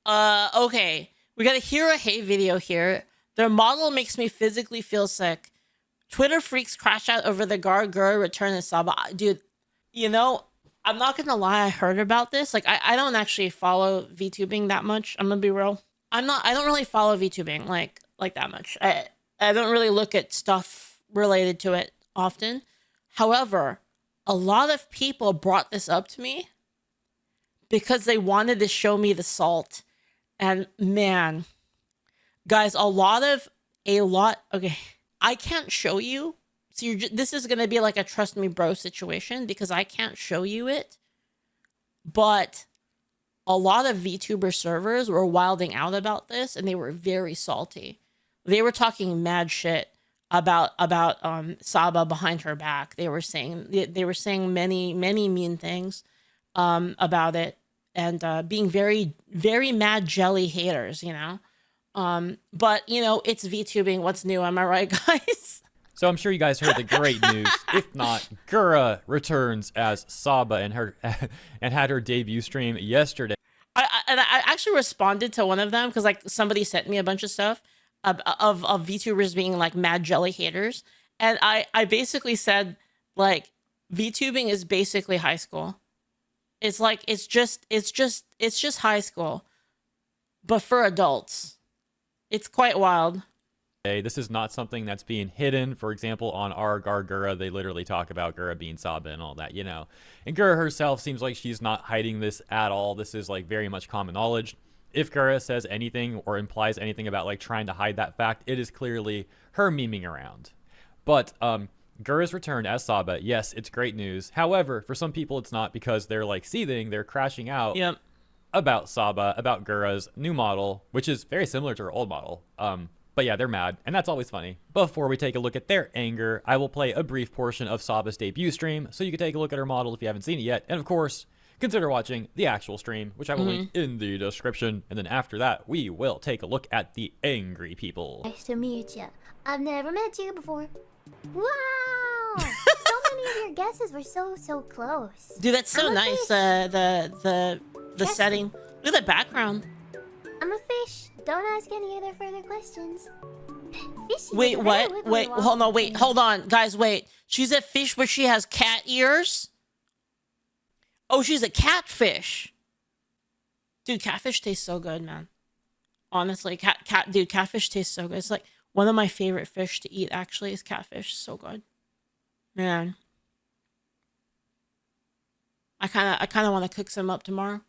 Okay. We got a Hero Hate video here. Their model makes me physically feel sick. Twitter freaks crash out over the Gawr Gura return in Saba. Dude, you know, I'm not gonna lie, I heard about this. Like, I don't actually follow VTubing that much. I'm gonna be real. I don't really follow VTubing like that much. I don't really look at stuff related to it often. However, a lot of people brought this up to me because they wanted to show me the salt. And man, guys, okay, I can't show you. So this is going to be like a trust me bro situation because I can't show you it. But a lot of VTuber servers were wilding out about this and they were very salty. They were talking mad shit about Saba behind her back. They were saying many mean things about it and being very, very mad jelly haters, you know? But, you know, it's VTubing. What's new? Am I right, guys? So I'm sure you guys heard the great news. If not, Gura returns as Saba and had her debut stream yesterday. I actually responded to one of them because like somebody sent me a bunch of stuff of VTubers being like mad jelly haters. And I basically said like VTubing is basically high school. It's like it's just high school, but for adults. It's quite wild. This is not something that's being hidden. For example, on our Gawr Gura, they literally talk about Gura being Saba and all that, you know. And Gura herself seems like she's not hiding this at all. This is like very much common knowledge. If Gura says anything or implies anything about like trying to hide that fact, it is clearly her memeing around. But Gura's return as Saba, yes, it's great news. However, for some people it's not because they're like seething, they're crashing out. Yep. About Saba, about Gura's new model, which is very similar to her old model. But yeah, they're mad, and that's always funny. Before we take a look at their anger, I will play a brief portion of Saba's debut stream, so you can take a look at her model if you haven't seen it yet. And of course, consider watching the actual stream, which I will link in the description. And then after that, we will take a look at the angry people. Nice to meet you. I've never met you before. Wow! So many of your guesses were so close. Dude, that's so nice. The setting. Look at the background. I'm a fish. Don't ask any other further questions. Fishy. Wait, what? Wait, hold on. Guys, wait. She's a fish, but she has cat ears? Oh, she's a catfish. Dude, catfish tastes so good, man. Honestly, dude, catfish tastes so good. It's like one of my favorite fish to eat, actually, is catfish. So good. Man. I kind of want to cook some up tomorrow.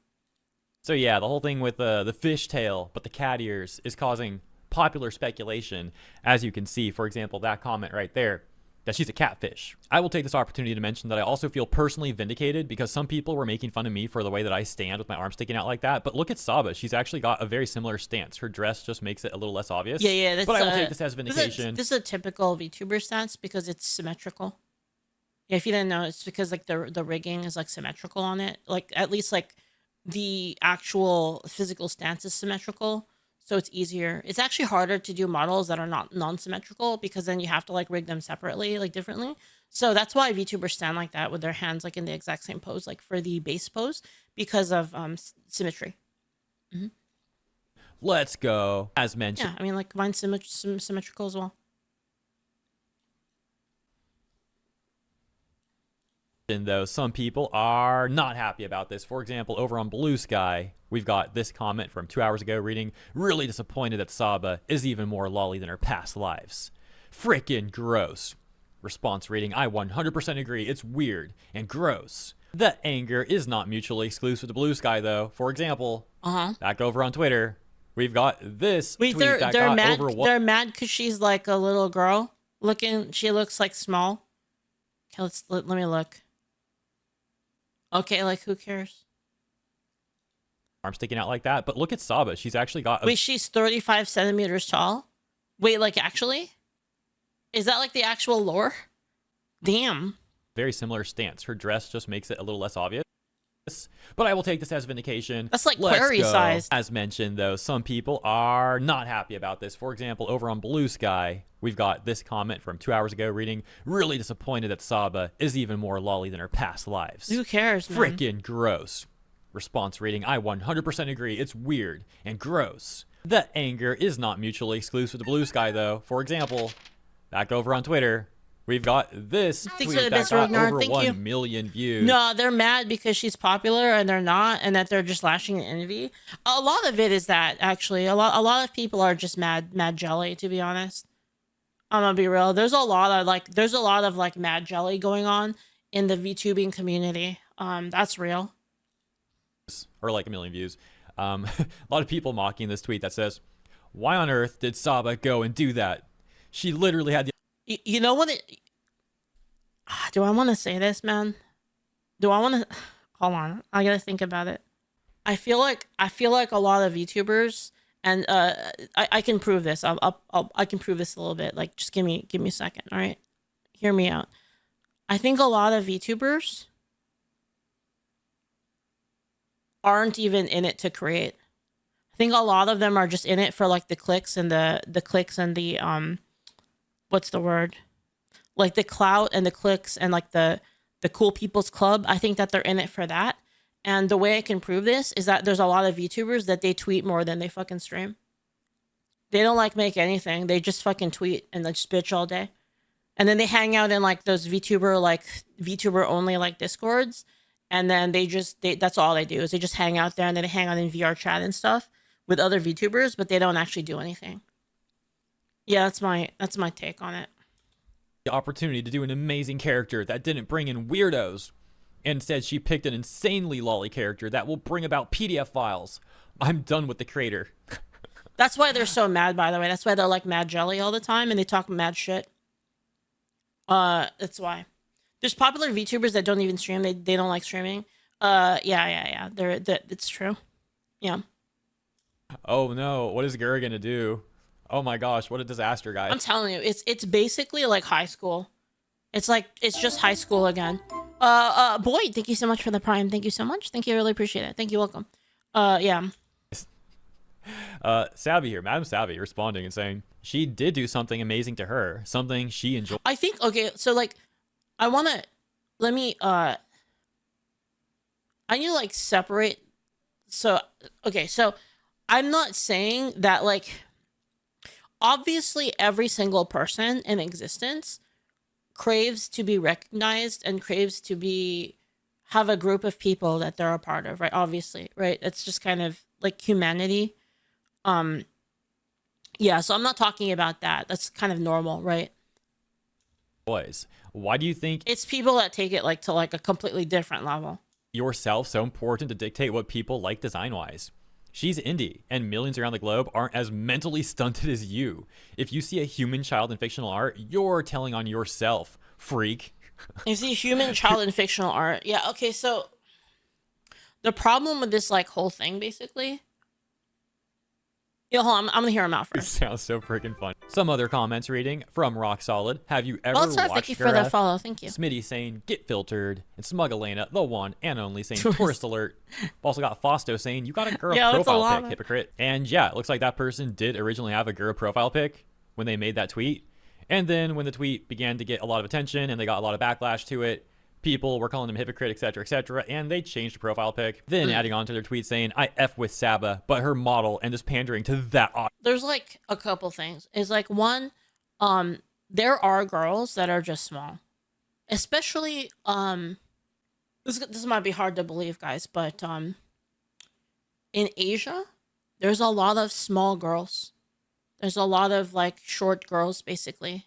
So yeah, the whole thing with the fish tail, but the cat ears is causing popular speculation, as you can see. For example, that comment right there, that she's a catfish. I will take this opportunity to mention that I also feel personally vindicated because some people were making fun of me for the way that I stand with my arms sticking out like that. But look at Saba. She's actually got a very similar stance. Her dress just makes it a little less obvious. Yeah. But I will take this as vindication. This is a typical VTuber stance because it's symmetrical. Yeah, if you didn't know, it's because like the rigging is like symmetrical on it. Like at least like the actual physical stance is symmetrical, so it's easier. It's actually harder to do models that are not non-symmetrical because then you have to like rig them separately, like differently. So that's why VTubers stand like that with their hands like in the exact same pose, like for the base pose, because of symmetry. Let's go. As mentioned. Yeah, I mean like mine's symmetrical as well. Though some people are not happy about this. For example, over on Blue Sky, we've got this comment from 2 hours ago reading, really disappointed that Saba is even more lolly than her past lives. Frickin' gross. Response reading, I 100% agree, it's weird and gross. The anger is not mutually exclusive to Blue Sky though. For example, back over on Twitter, we've got this tweet that got mad, over they're mad because she's like a little girl looking, she looks like small. Okay, let me look. Okay, like who cares? Arm sticking out like that, but look at Saba. She's actually got. Wait, she's 35 centimeters tall. Wait, like actually? Is that like the actual lore? Damn. Very similar stance. Her dress just makes it a little less obvious. But I will take this as vindication. That's like query sized. As mentioned, though, some people are not happy about this. For example, over on Blue Sky, we've got this comment from 2 hours ago reading, really disappointed that Saba is even more lolly than her past lives. Who cares, man? Frickin' gross. Response rating, I 100% agree. It's weird and gross. The anger is not mutually exclusive to Blue Sky, though. For example, back over on Twitter, we've got this Thanks tweet for the that bits, got Ragnar. over Thank 1 you. million views. No, they're mad because she's popular and they're not, and that they're just lashing in envy. A lot of it is that, actually. A lot of people are just mad jelly, to be honest. I'm gonna be real. There's a lot of like mad jelly going on in the VTubing community. That's real. Or like 1 million views. A lot of people mocking this tweet that says, why on earth did Saba go and do that? She literally had the... You know what do I want to say this, man? Do I want to... Hold on. I gotta think about it. I feel like a lot of VTubers, and I can prove this. I can prove this a little bit. Like, just give me a second, all right? Hear me out. I think a lot of VTubers aren't even in it to create. I think a lot of them are just in it for like the clicks and the clicks and the what's the word? Like the clout and the clicks and like the cool people's club. I think that they're in it for that. And the way I can prove this is that there's a lot of VTubers that they tweet more than they fucking stream. They don't like make anything. They just fucking tweet and like just bitch all day. And then they hang out in like those VTuber only like Discords. And then that's all they do is they just hang out there, and then they hang out in VR chat and stuff with other VTubers, but they don't actually do anything. Yeah, that's my take on it. The opportunity to do an amazing character that didn't bring in weirdos. Instead, she picked an insanely lolly character that will bring about PDF files. I'm done with the creator. That's why they're so mad, by the way. That's why they're like mad jelly all the time and they talk mad shit. That's why. There's popular VTubers that don't even stream. They don't like streaming. Yeah. It's true. Yeah. Oh no, what is Gura gonna do? Oh my gosh, what a disaster, guys. I'm telling you, it's basically like high school. It's just high school again. Boyd, thank you so much for the Prime. Thank you so much. Thank you, I really appreciate it. Thank you, welcome. Yeah. Savvy here, Madam Savvy, responding and saying she did do something amazing to her, something she enjoyed. I think, okay, so like, I need to like separate. So, okay, so I'm not saying that like, obviously every single person in existence craves to be recognized and craves to have a group of people that they're a part of, right? Obviously, right? It's just kind of like humanity. Yeah, so I'm not talking about that. That's kind of normal, right? Boys, why do you think it's people that take it like to like a completely different level? Yourself so important to dictate what people like design-wise? She's indie, and millions around the globe aren't as mentally stunted as you. If you see a human child in fictional art, you're telling on yourself, freak. You see a human child in fictional art. Yeah, okay, so the problem with this like whole thing, basically. Yo, hold on, I'm gonna hear him out It first. sounds so freaking fun. Some other comments reading from Rock Solid. Have you ever watched Thank you for the follow. Thank you. Smitty saying, get filtered. And Smug Elena, the one and only, saying, tourist alert. Also got Fausto saying, you got a girl Yeah, it's a profile lot. pic, hypocrite. And yeah, it looks like that person did originally have a girl profile pic when they made that tweet. And then when the tweet began to get a lot of attention and they got a lot of backlash to it, people were calling them hypocrite, etc., and they changed the profile pic. Then adding on to their tweet saying, I F with Saba, but her model, and just pandering to that audience. There's like a couple things. Is like one, there are girls that are just small, especially this might be hard to believe, guys, but in Asia, there's a lot of small girls. There's a lot of like short girls, basically.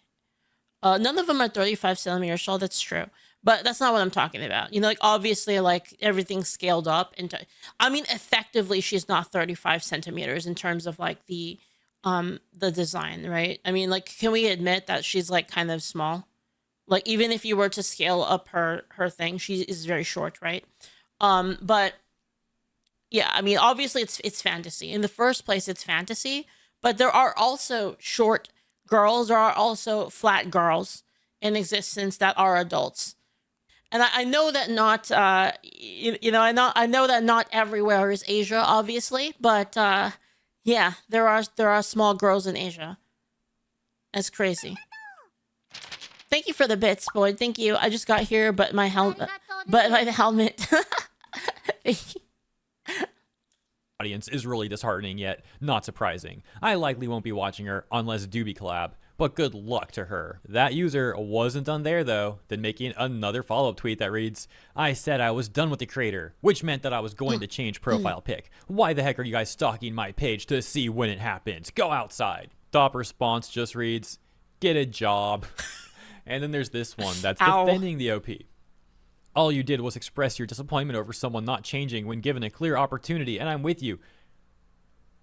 None of them are 35 centimeters tall. That's true. But that's not what I'm talking about. You know, like obviously like everything's scaled up into, I mean, effectively she's not 35 centimeters in terms of like the design, right? I mean, like, can we admit that she's like kind of small? Like even if you were to scale up her thing, she is very short, right? But yeah, I mean, obviously it's fantasy. In the first place, it's fantasy, but there are also short girls, there are also flat girls in existence that are adults. And I know that not, you know, I know that not everywhere is Asia, obviously, but yeah, there are small girls in Asia. That's crazy. Thank you for the bits, Boyd. Thank you. I just got here, but my helmet. audience is really disheartening yet not surprising. I likely won't be watching her unless Doobie collab, but good luck to her. That user wasn't done there though, then making another follow-up tweet that reads, I said I was done with the creator, which meant that I was going to change profile pic. Why the heck are you guys stalking my page to see when it happens? Go outside. Top response just reads, get a job. And then there's this one that's defending the OP. All you did was express your disappointment over someone not changing when given a clear opportunity, and I'm with you.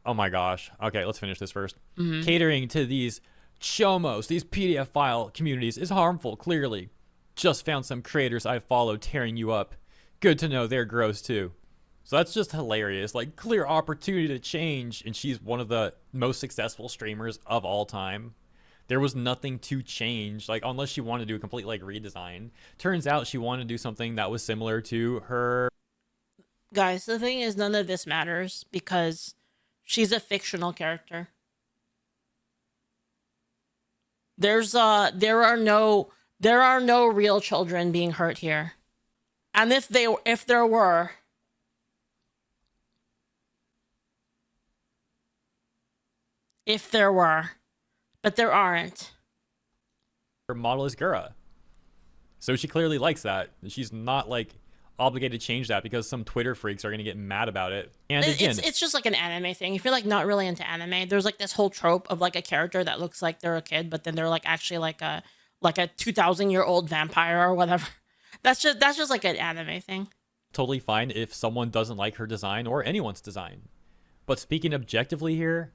Oh my gosh. Okay, let's finish this first. Catering to these chomos, these PDF file communities is harmful, clearly. Just found some creators I follow tearing you up. Good to know they're gross too. So that's just hilarious. Like, clear opportunity to change, and she's one of the most successful streamers of all time. There was nothing to change, like, unless she wanted to do a complete, like, redesign. Turns out she wanted to do something that was similar to her. Guys, the thing is, none of this matters because she's a fictional character. There are no real children being hurt here. And if there were, but there aren't. Her model is Gura. So she clearly likes that. She's not, like, obligated to change that because some Twitter freaks are going to get mad about it. And again, it's just like an anime thing. If you're, like, not really into anime, there's, like, this whole trope of, like, a character that looks like they're a kid, but then they're, like, actually like a 2,000-year-old vampire or whatever. That's just like an anime thing. Totally fine if someone doesn't like her design or anyone's design. But speaking objectively here,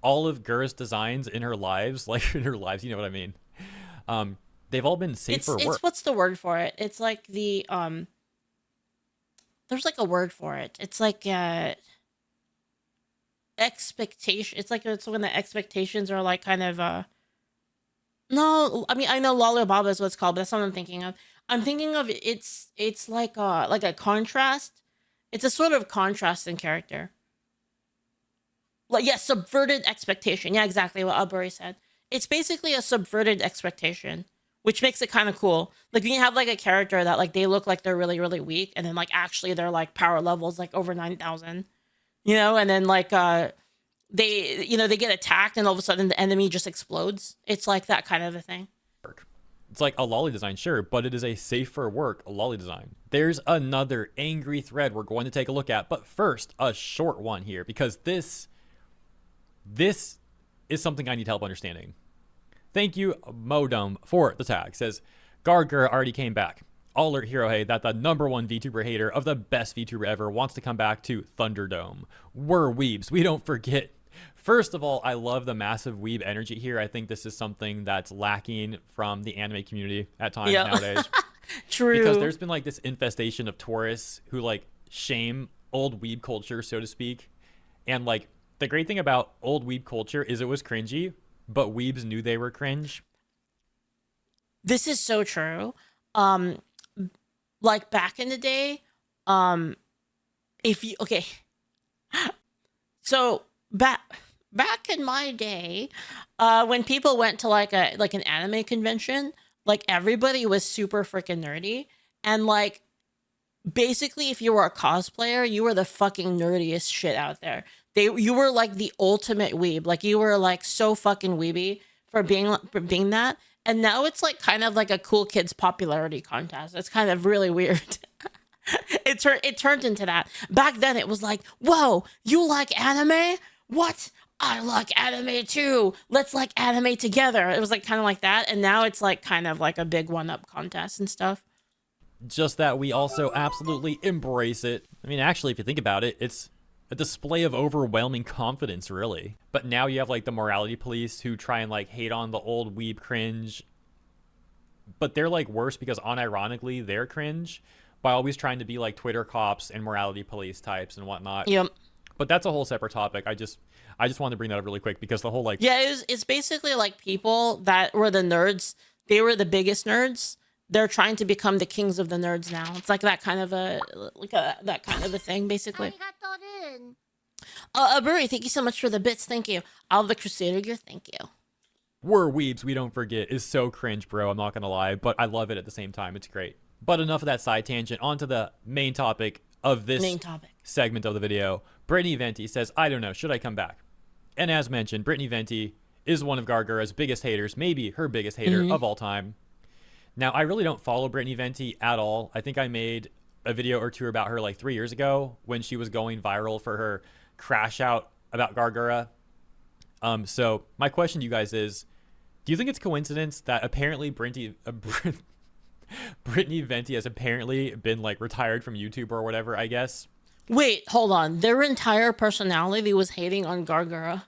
all of Gura's designs in her lives, you know what I mean? They've all been safe for work. It's what's the word for it? It's like the there's like a word for it. It's like expectation. It's when the expectations are like kind of no, I mean I know Lollibaba is what it's called, but that's not what I'm thinking of. I'm thinking of it's like a contrast. It's a sort of contrast in character. Like, yeah, subverted expectation. Yeah, exactly what Albury said. It's basically a subverted expectation, which makes it kind of cool. Like, when you have, like, a character that, like, they look like they're really, really weak, and then, like, actually their, like, power level's, like, over 9,000, you know? And then, like, they get attacked, and all of a sudden the enemy just explodes. It's, like, that kind of a thing. It's like a lolly design, sure, but it is a safe for work lolly design. There's another angry thread we're going to take a look at, but first, a short one here, because this is something I need help understanding. Thank you, Modem, for the tag. Says, Gawr Gura already came back. I'll alert Hero Hey that the #1 VTuber hater of the best VTuber ever wants to come back to Thunderdome. We're weebs. We don't forget. First of all, I love the massive weeb energy here. I think this is something that's lacking from the anime community at times nowadays. True. Because there's been like this infestation of tourists who like shame old weeb culture, so to speak. And like the great thing about old weeb culture is it was cringy, but weebs knew they were cringe. This is so true. Like back in the day, so back in my day, when people went to like an anime convention, like everybody was super freaking nerdy, and like basically if you were a cosplayer, you were the fucking nerdiest shit out there. You were like the ultimate weeb. Like you were like so fucking weeby for being that. And now it's like kind of like a cool kids popularity contest. It's kind of really weird. It turned into that. Back then it was like, whoa, you like anime? What? I like anime too. Let's like anime together. It was like kind of like that. And now it's like kind of like a big one-up contest and stuff. Just that we also absolutely embrace it. I mean, actually, if you think about it, it's a display of overwhelming confidence, really. But now you have like the morality police who try and like hate on the old weeb cringe. But they're like worse because unironically they're cringe by always trying to be like Twitter cops and morality police types and whatnot. Yep. But that's a whole separate topic. I just wanted to bring that up really quick because the whole like it's basically like people that were the nerds. They were the biggest nerds. They're trying to become the kings of the nerds now. It's like that kind of a thing, basically. Burry, thank you so much for the bits. Thank you. Alva Crusader gear, thank you. We're weebs, we don't forget is so cringe, bro. I'm not gonna lie, but I love it at the same time. It's great. But enough of that side tangent. On to the main topic of this segment of the video. Brittany Venti says, I don't know, should I come back? And as mentioned, Brittany Venti is one of Gawr Gura's biggest haters, maybe her biggest hater of all time. Now, I really don't follow Brittany Venti at all. I think I made a video or two about her like 3 years ago when she was going viral for her crash out about Gawr Gura. So my question to you guys is, do you think it's coincidence that apparently Brittany Venti has apparently been like retired from YouTube or whatever, I guess? Wait, hold on. Their entire personality was hating on Gawr Gura.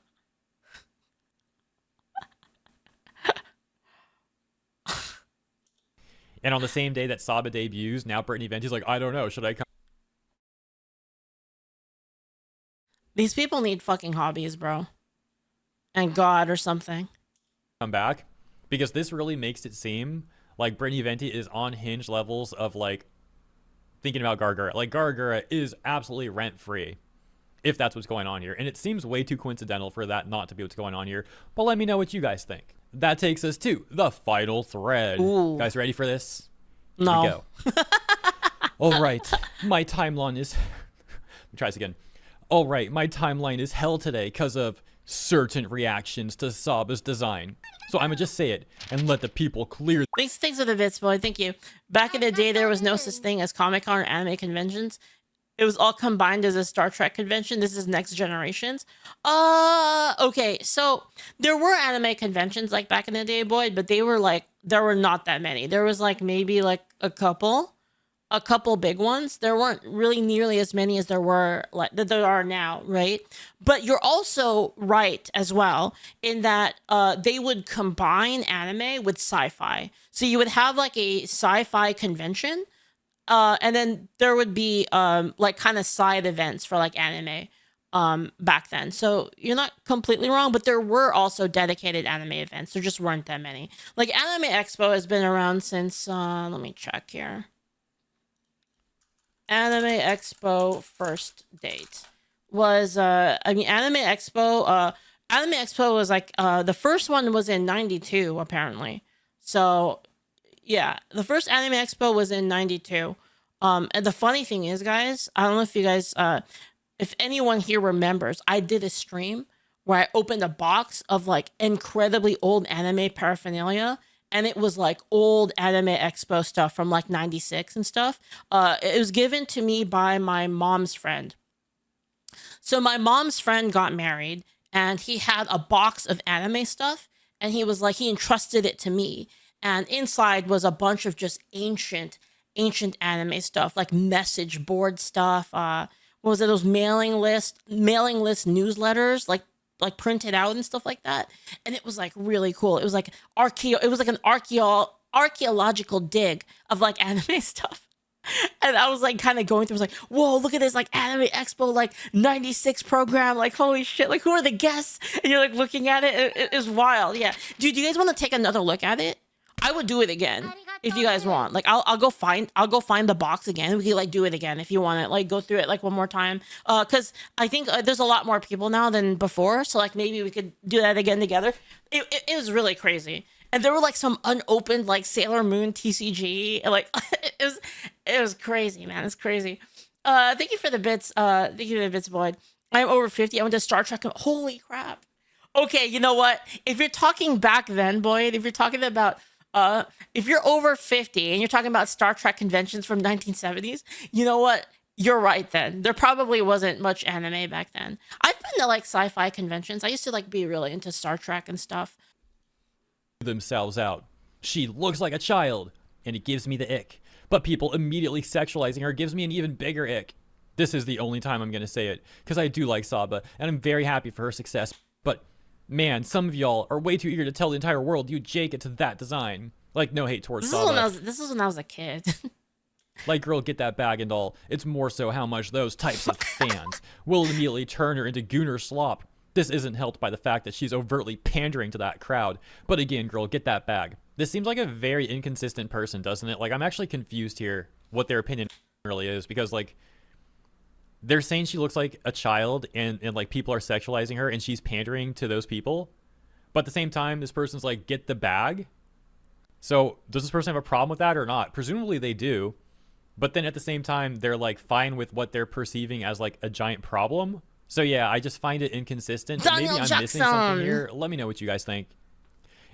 And on the same day that Saba debuts, now Brittany Venti's like, I don't know, should I come? These people need fucking hobbies, bro. And God or something. Come back? Because this really makes it seem like Brittany Venti is on hinge levels of like thinking about Gawr Gura. Like Gawr Gura is absolutely rent-free, if that's what's going on here. And it seems way too coincidental for that not to be what's going on here. But let me know what you guys think. That takes us to the final thread. Ooh. Guys ready for this? No. Here we go. All right, my timeline is... Let me try this again. All right, my timeline is hell today because of certain reactions to Saba's design. So I'm gonna just say it and let the people clear. Thanks for the bits, boy. Thank you. Back in the day, there was no such thing as Comic-Con or anime conventions. It was all combined as a Star Trek convention. This is Next Generations. Okay, so there were anime conventions like back in the day, Boyd, but they were like, there were not that many. There was like maybe like a couple big ones. There weren't really nearly as many as there were like that there are now, right? But you're also right as well in that they would combine anime with sci-fi. So you would have like a sci-fi convention. And then there would be like kind of side events for like anime back then. So you're not completely wrong, but there were also dedicated anime events. There just weren't that many. Like Anime Expo has been around since let me check here. Anime Expo first date was Anime Expo was like the first one was in 92 apparently. So yeah, the first Anime Expo was in 92. And the funny thing is, guys, I don't know if you guys, if anyone here remembers, I did a stream where I opened a box of like incredibly old anime paraphernalia. And it was like old Anime Expo stuff from like 96 and stuff. It was given to me by my mom's friend. So my mom's friend got married and he had a box of anime stuff. And he was like, he entrusted it to me. And inside was a bunch of just ancient anime stuff, like message board stuff. What was it? Those mailing list newsletters, like printed out and stuff like that. And it was like really cool. It was like an archaeological dig of like anime stuff. And I was like kind of going through, I was like, whoa, look at this like Anime Expo like 96 program, like holy shit, like who are the guests? And you're like looking at it, it is wild. Yeah. Dude, do you guys want to take another look at it? I would do it again if you guys want. Like I'll go find the box again. We can like do it again if you want it. Like go through it like one more time. Cause I think there's a lot more people now than before. So like maybe we could do that again together. It was really crazy. And there were like some unopened like Sailor Moon TCG. And, like it was crazy, man. It's crazy. Thank you for the bits. Thank you for the bits, Boyd. I'm over 50. I went to Star Trek. Holy crap. Okay, you know what? If you're talking back then, Boyd, if you're talking about if you're over 50 and you're talking about Star Trek conventions from 1970s, you know what? You're right then. There probably wasn't much anime back then. I've been to like sci-fi conventions. I used to like be really into Star Trek and stuff. Themselves out. She looks like a child and it gives me the ick. But people immediately sexualizing her gives me an even bigger ick. This is the only time I'm going to say it because I do like Saba and I'm very happy for her success. But man, some of y'all are way too eager to tell the entire world you Jake it to that design. Like, no hate towards Saba. This is when I was a kid. Like, girl, get that bag and all. It's more so how much those types of fans will immediately turn her into gooner slop. This isn't helped by the fact that she's overtly pandering to that crowd. But again, girl, get that bag. This seems like a very inconsistent person, doesn't it? Like, I'm actually confused here what their opinion really is. Because, like, they're saying she looks like a child and like, people are sexualizing her and she's pandering to those people. But at the same time, this person's like, get the bag. So, does this person have a problem with that or not? Presumably they do. But then at the same time, they're like fine with what they're perceiving as like a giant problem. So yeah, I just find it inconsistent. Daniel Maybe I'm Jackson. missing something here. Let me know what you guys think.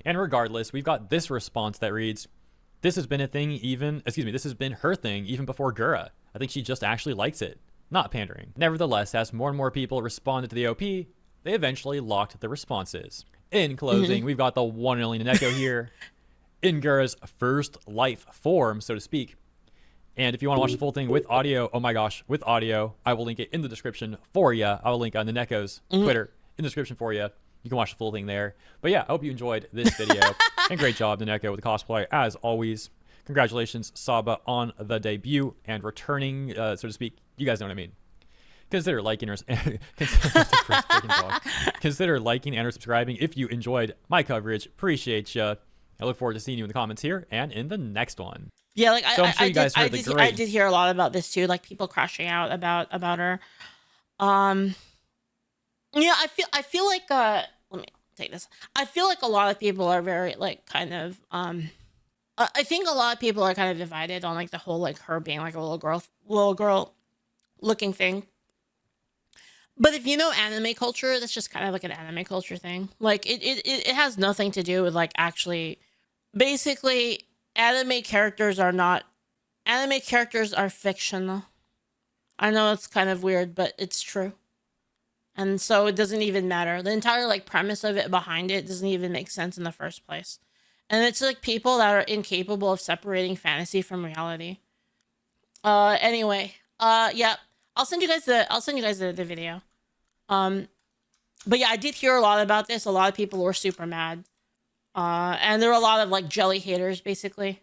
And regardless, we've got this response that reads, this has been a thing even, this has been her thing even before Gura. I think she just actually likes it, not pandering. Nevertheless, as more and more people responded to the OP, they eventually locked the responses. In closing, we've got the one and only Naneko here in Gura's first life form, so to speak. And if you want to watch the full thing with audio, oh my gosh, with audio, I will link it in the description for you. I will link on Naneko's Twitter in the description for you. You can watch the full thing there. But yeah, I hope you enjoyed this video. And great job, Naneko, with the cosplay, as always. Congratulations, Saba, on the debut and returning, so to speak. You guys know what I mean. Consider liking or consider liking and or subscribing if you enjoyed my coverage. Appreciate you. I look forward to seeing you in the comments here and in the next one. Yeah, like so I did hear a lot about this too, like people crashing out about her. Yeah, I feel like let me take this. I feel like a lot of people are very like kind of I think a lot of people are kind of divided on like the whole like her being like a little girl looking thing. But if you know anime culture, that's just kind of like an anime culture thing. Like it has nothing to do with like actually, basically anime characters are fictional. I know it's kind of weird, but it's true. And so it doesn't even matter. The entire like premise of it behind it doesn't even make sense in the first place. And it's like people that are incapable of separating fantasy from reality. Anyway, yeah, I'll send you guys the video. But yeah, I did hear a lot about this. A lot of people were super mad. And there were a lot of like jelly haters basically.